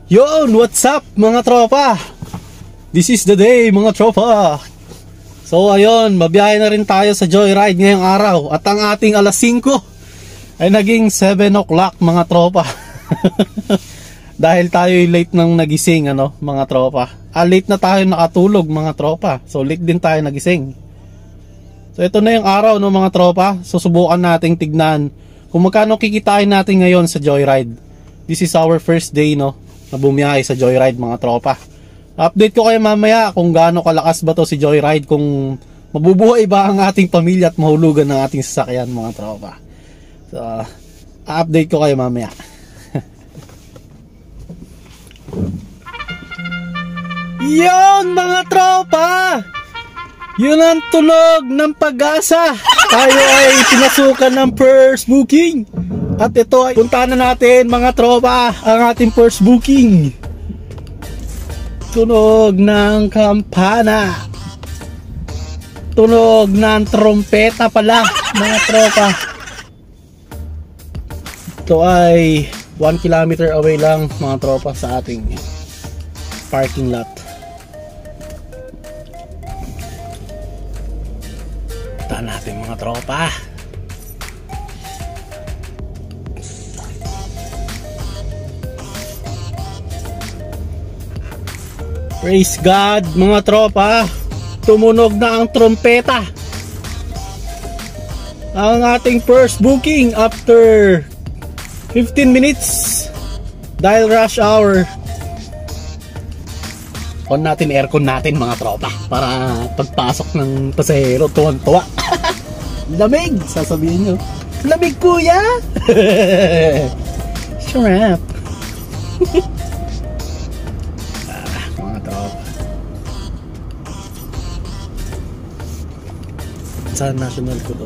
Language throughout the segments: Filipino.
Yon, what's up mga tropa? This is the day mga tropa. So ayun, mabiyahe na rin tayo sa Joyride ngayong araw. At ang ating alas 5 ay naging 7 o'clock mga tropa. Dahil tayo late nang nagising mga tropa. Late na tayo nakatulog mga tropa. So late din tayo nagising. So ito na yung araw mga tropa. Susubukan nating tignan kung magkano kikitain natin ngayon sa Joyride. This is our first day na bumiyahe sa Joyride mga tropa. Update ko kayo mamaya kung gaano kalakas ba to si Joyride, kung mabubuhay ba ang ating pamilya at mahulugan ng ating sasakyan mga tropa. So update ko kayo mamaya. Yon mga tropa, yun ang tunog ng pag-asa. Tayo ay pinasukan ng first booking. At ito ay puntahan na natin mga tropa ang ating first booking. Tunog ng kampana, tunog ng trompeta pala mga tropa. Ito ay 1 kilometer away lang mga tropa sa ating parking lot. Puntahan natin mga tropa. Praise God mga tropa, tumunog na ang trompeta. Ang ating first booking after 15 minutes dahil rush hour. On natin aircon natin mga tropa para pagpasok ng pasahero tuwan-tuwa. Lamig, sasabihin nyo. Lamig kuya. Shrimp. Sa national ko to.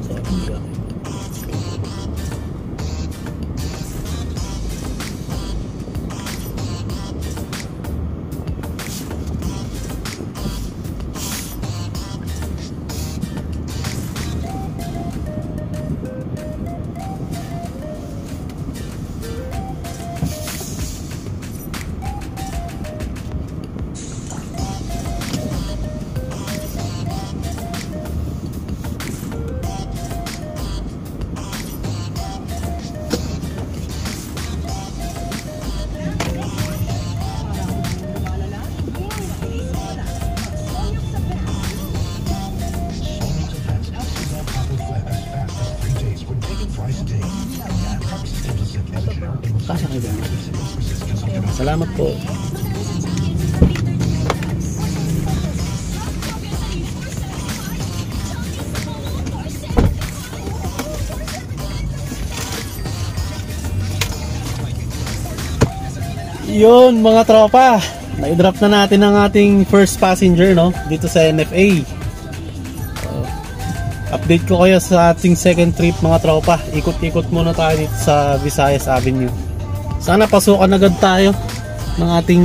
Salamat po. Yun mga tropa, na-drop na natin ang ating first passenger dito sa NFA. Update ko kayo sa ating second trip mga tropa. Ikot-ikot muna tayo dito sa Visayas Avenue. Sana pasukan agad tayo ng ating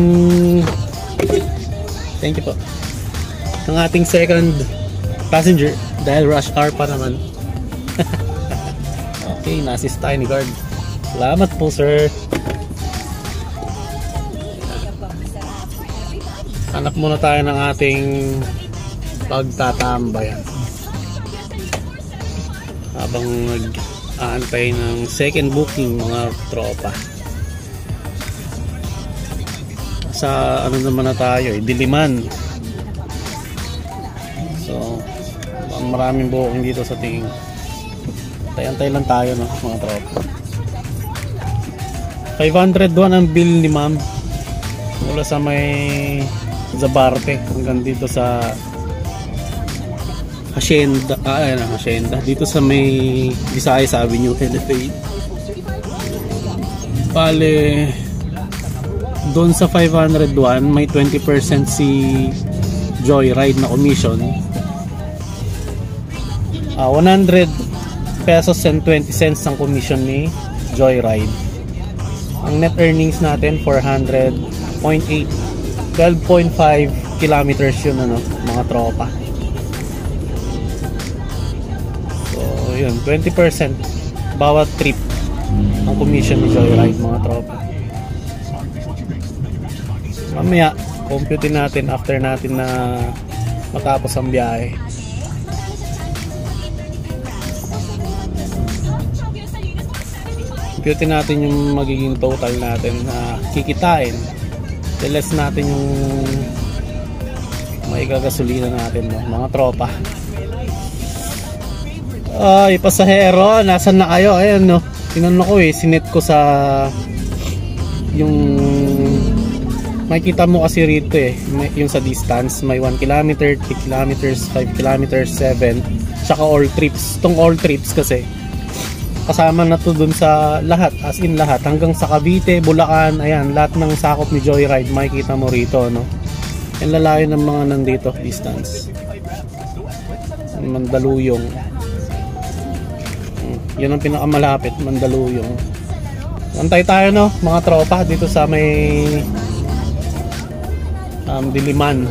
thank you po ng ating second passenger dahil rush hour pa naman. Okay, na-assist tayo ni guard. Salamat po sir. Hanap muna tayo ng ating pagtatambayan habang nag-aantay ng second booking mga tropa. Sa naman na tayo Diliman. So maraming booking dito sa tingin. Antay lang tayo mga tropa. 501 ang bill ni ma'am mula sa may Zabarte hanggang dito sa Hacienda. Hacienda dito sa may Visayas Avenue NFA. Bale doon sa 501 may 20% si Joyride na commission. 100 pesos and 20 cents ang commission ni Joyride. Ang net earnings natin 400.8, 12.5 kilometers yun mga tropa. So yun, 20% bawat trip ang commission ni Joyride mga tropa. Mamaya, compute natin after natin na matapos ang biyahe. Compute natin yung magiging total natin na kikitain. Less natin yung may gagasolina natin, no? Mga tropa. Ay, pasahero, nasan na kayo? Ayan, no? Tinanong ko sinet ko sa yung makikita mo kasi rito yung sa distance, may 1 kilometer, 3 kilometers, 5 kilometers, 7, saka all trips. Itong all trips kasi kasama na to dun sa lahat, as in lahat, hanggang sa Cavite, Bulacan, ayan, lahat ng sakop ni Joyride makikita mo rito, no? Yung lalayo ng mga nandito distance. Mandaluyong, yun ang pinakamalapit, Mandaluyong. Antay tayo, no, mga tropa, dito sa may Diliman.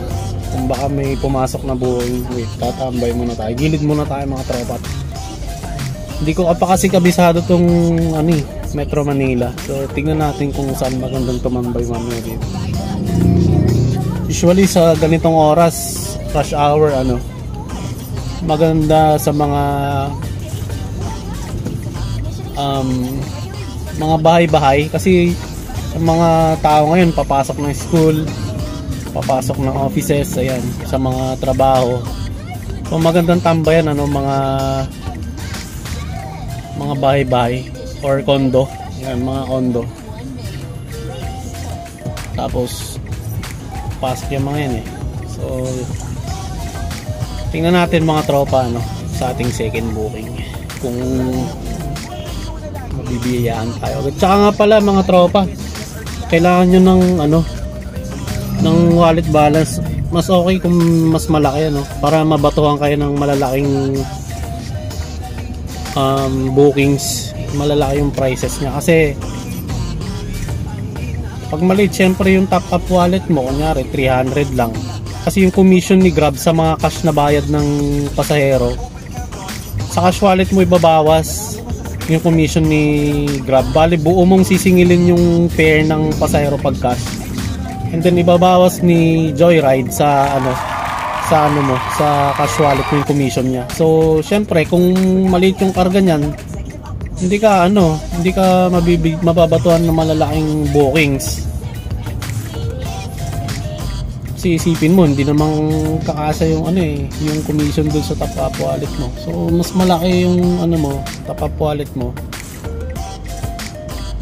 Kung baka may pumasok na buong, wait, tatambay muna tayo, gilid muna tayo mga tropa. Hindi ko pa kasi kabisado tong Metro Manila, so tingnan natin kung saan magandang tumambay mamaya dito. Usually sa ganitong oras, rush hour, maganda sa mga bahay-bahay kasi ang mga tao ngayon papasok ng school, papasok ng offices, ayan, sa mga trabaho. So magandang tambayan, mga bahay-bahay or condo, ayan, mga condo. Tapos pasok yung mga yan so tingnan natin mga tropa sa ating second booking kung mabibiyayaan tayo. At saka nga pala mga tropa, kailangan nyo ng wallet balance. Mas okay kung mas malaki para mabatuhan kayo ng malalaking bookings, malalaki yung prices niya. Kasi pag maliit, syempre yung top up wallet mo, kunyari 300 lang. Kasi yung commission ni Grab sa mga cash na bayad ng pasahero, sa cash wallet mo ibabawas yung commission ni Grab. Bali buo mong sisingilin yung fare ng pasahero pag cash, and then ibabawas ni Joyride sa cash wallet mo yung commission niya. So syempre kung maliit yung karga niyan, hindi ka mababatuhan ng malalaking bookings. Kasi isipin mo, hindi namang kakasa yung yung commission dun sa top up wallet mo. So mas malaki yung top up wallet mo,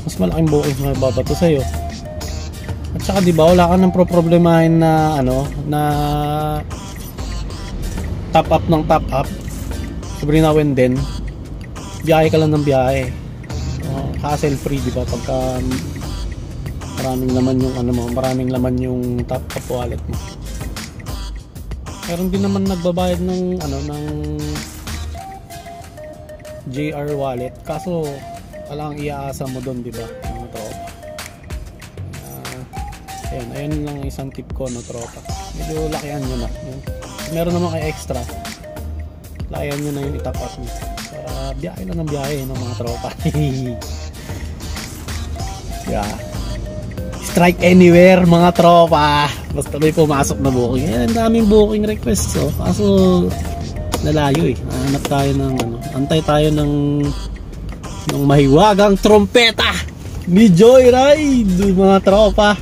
mas malaking bookings na mababato sa'yo. At saka diba, wala ka nang problemahin na na top up ng top up. Every now and then biyahe ka lang ng biyahe, hassle free, diba, pagka maraming laman yung top up wallet mo. Meron din naman nagbabayad ng JR wallet, kaso walang iaasa mo doon, diba, mga tropa. Ayun lang isang tip ko, tropa. Medyo lakihan nyo na. Meron naman kayo extra, lakihan nyo na yung itap up mo. Biyahe lang ng biyahe mga tropa. Yeah. Strike anywhere mga tropa, basta may pumasok na booking. Ang daming booking requests, kaso nalayo hanap tayo ng antay tayo ng mahiwagang trompeta ni Joyride mga tropa.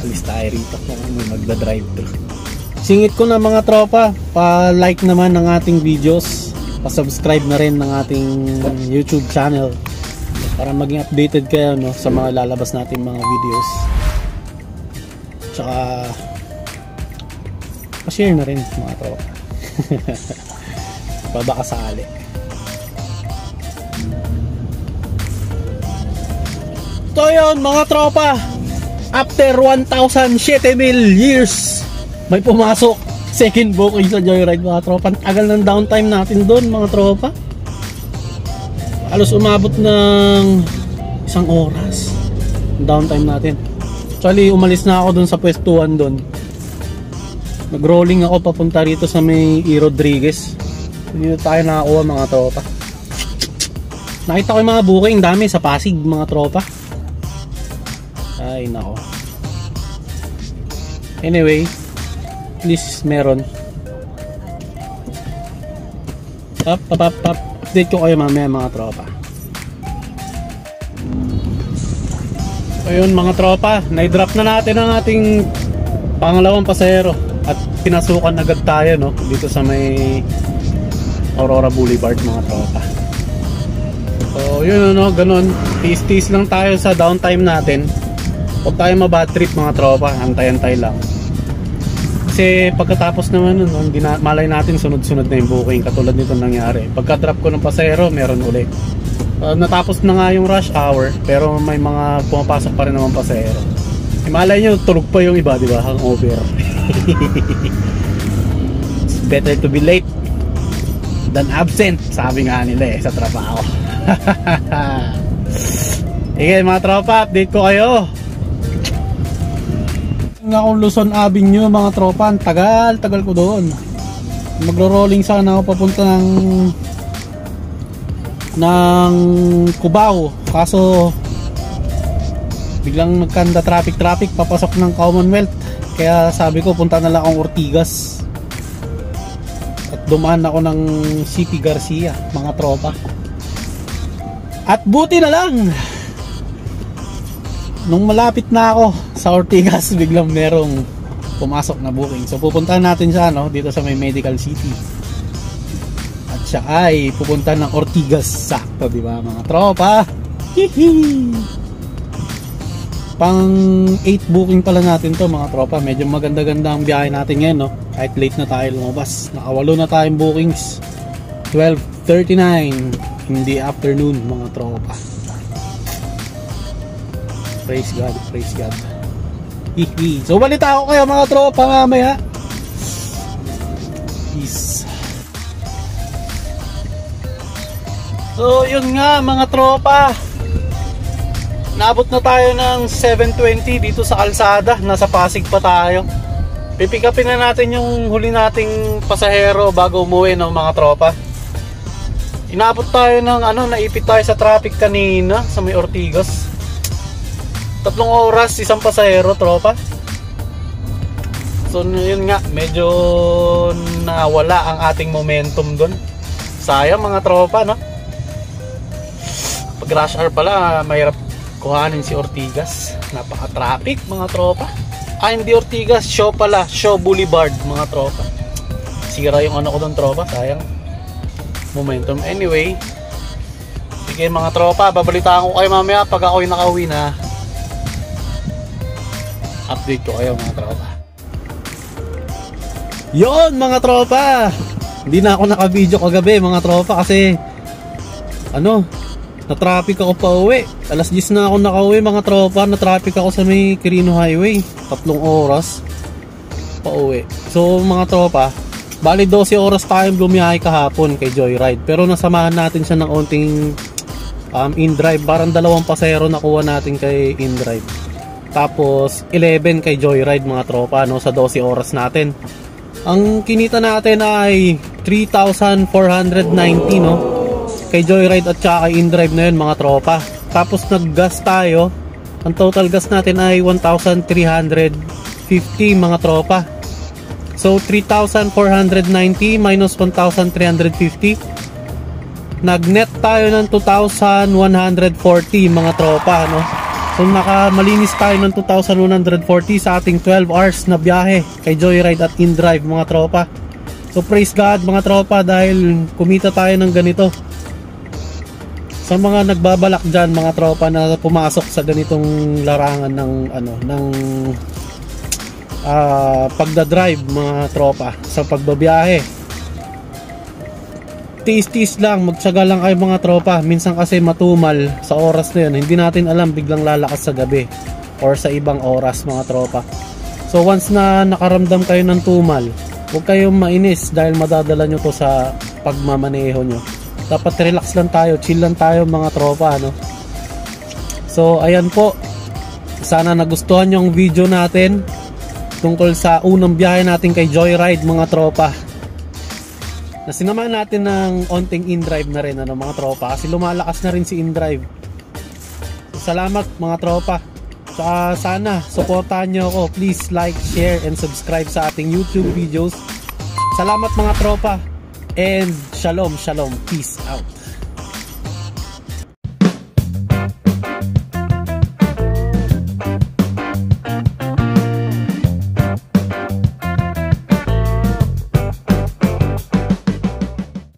Alis tayo rito kung magda-drive thru. Singit ko na mga tropa, pa-like naman ng ating videos, pa-subscribe na rin ng ating YouTube channel para maging updated kayo sa mga lalabas natin mga videos. Tsaka pa-share na rin mga tropa. Baka sakali. So yun mga tropa, after 1,007 years may pumasok second booking sa Joyride mga tropa. Tagal ng downtime natin doon mga tropa, halos umabot ng 1 oras downtime natin. Actually umalis na ako doon sa pwestuhan doon, nag-rolling ako papunta rito sa may E. Rodriguez. Dito tayo nakakuha mga tropa. Nakita ko yung mga booking, dami sa Pasig mga tropa. Ay nako. Anyway, at least meron. Update ko kayo mamaya mga tropa. Ayun mga tropa, na-drop na natin ang ating pangalawang pasahero at pinasukan agad tayo, no, dito sa may Aurora Boulevard mga tropa. So yun, ano, ganun, tiis-tiis lang tayo sa downtime natin. Huwag tayo mabad trip mga tropa, antay-antay lang. Kasi pagkatapos naman nun, malay natin sunod-sunod na yung booking, katulad nito nangyari. Pagka-drop ko ng pasahero, meron uli. Natapos na nga yung rush hour, pero may mga pumapasok pa rin naman pasahero. Malay nyo, tulog pa yung iba, di ba? Hangover. It's better to be late than absent, sabi nga nila sa trabaho. Okay mga tropa, update ko kayo. Nga akong Luzon Avenue mga tropa, tagal ko doon. Magro-rolling sana ako papunta ng Cubao, kaso biglang nagkanda traffic papasok ng Commonwealth, kaya sabi ko punta na lang akong Ortigas at dumaan ako ng CP Garcia mga tropa. At buti na lang nung malapit na ako sa Ortigas, biglang merong pumasok na booking. So pupuntahan natin siya, no, dito sa may Medical City. At siya ay pupunta ng Ortigas, sakto, di ba mga tropa? Hihi. Pang 8 booking pala natin to mga tropa. Medyo maganda-ganda ang biyahe natin ngayon, no? Kahit late na tayo lumabas. Nakawalo na tayong bookings. 12:39 in the afternoon mga tropa. Praise God, praise God. Hihi. So balita ko kayo mga tropa mamaya. Peace. So yun nga mga tropa, naabot na tayo ng 7:20 dito sa kalsada. Nasa Pasig pa tayo. Pipick upin na natin yung huli nating pasahero bago umuwi, no mga tropa. Inabot tayo ng naipit tayo sa traffic kanina sa may Ortigas. 3 oras, isang pasahero tropa. So yun nga, medyo nawala ang ating momentum doon. Sayang mga tropa, no? Pag rush hour pala, mahirap kuhanin si Ortigas. Napaka-traffic mga tropa. Hindi Ortigas, Shaw pala, Shaw Boulevard mga tropa. Sira yung ko doon tropa, sayang momentum. Anyway, sige mga tropa, babalitaan ko kayo mamaya pag ako'y nakauwi na. Update ko kayo mga tropa. Yon mga tropa, hindi na ako naka-video kagabi mga tropa kasi na-traffic ako pa uwi. Alas 10 na ako nakauwi mga tropa. Na-traffic ako sa may Quirino Highway. 3 oras pa uwi. So mga tropa, bali 12 oras tayong bumiyahe kahapon kay Joyride. Pero nasamahan natin siya ng onting in-drive. Parang 2 pasahero nakuha natin kay in-drive. Tapos 11 kay Joyride mga tropa, no, sa 12 oras natin. Ang kinita natin ay 3,490, no, kay Joyride at saka kay in-drive na yun mga tropa. Tapos nag-gas tayo. Ang total gas natin ay 1,350 mga tropa. So 3,490 minus 1,350, nag-net tayo ng 2,140 mga tropa, no. So nakamalinis tayo ng 2,140 sa ating 12 hours na biyahe kay Joyride at in-drive mga tropa. So praise God mga tropa, dahil kumita tayo ng ganito. Sa mga nagbabalak dyan mga tropa na pumasok sa ganitong larangan ng pagdadrive mga tropa, sa pagbabiyahe, tiis-tiis lang, magtsaga lang kayo mga tropa. Minsan kasi matumal sa oras na yun, hindi natin alam, biglang lalakas sa gabi or sa ibang oras mga tropa. So once na nakaramdam kayo ng tumal, huwag kayong mainis dahil madadala nyo to sa pagmamaneho nyo. Dapat relax lang tayo, chill lang tayo mga tropa, no? So ayan po, sana nagustuhan yung video natin tungkol sa unang biyahe natin kay Joyride mga tropa. Nasinamahan natin ng onting in-drive na rin, mga tropa, kasi lumalakas na rin si in-drive. So, salamat mga tropa. Sana supportahan nyo ako. Please like, share, and subscribe sa ating YouTube videos. Salamat mga tropa. And shalom, shalom. Peace out.